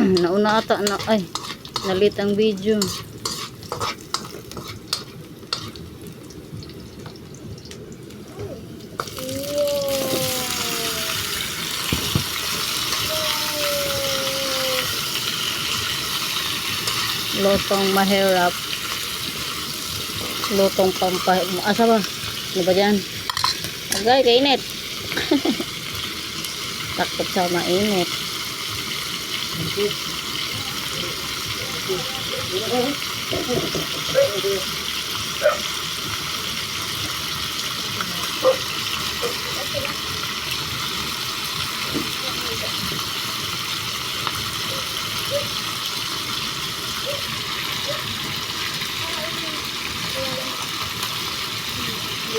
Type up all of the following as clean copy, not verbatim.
Nauna ata na, ay, nalit ang video. Lutong mahirap. Lutong asa ba? Ano ba dyan? Agay, kainit. Takot sa mainit.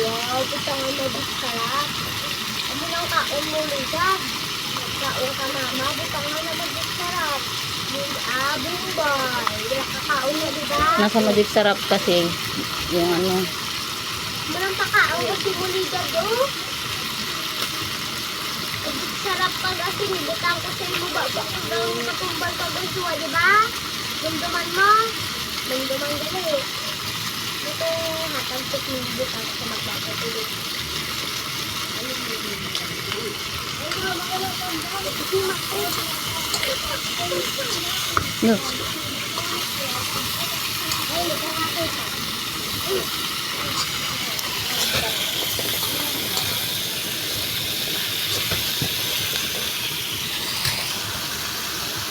Wow, ito nga mag-sarap. Ano lang kaon mo ligab? Kaon ka mama, butang nga na mag-sarap. Bumbay. Kakaon mo diba? Nasa magic sarap kasi yung ano. Malang pakaon kasi mo ligab do. Sarap pag kasi nibutang ko sa iyo ba? Bakit daw natumbal ka ba suwa, diba? Dumduman mo. Dumduman gali. Ito, hatagpit mo butang sa magpapatuloy. No.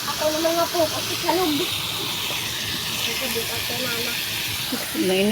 Ako naman nga po kasi sa loob. Ito bukas na mama. Mainit.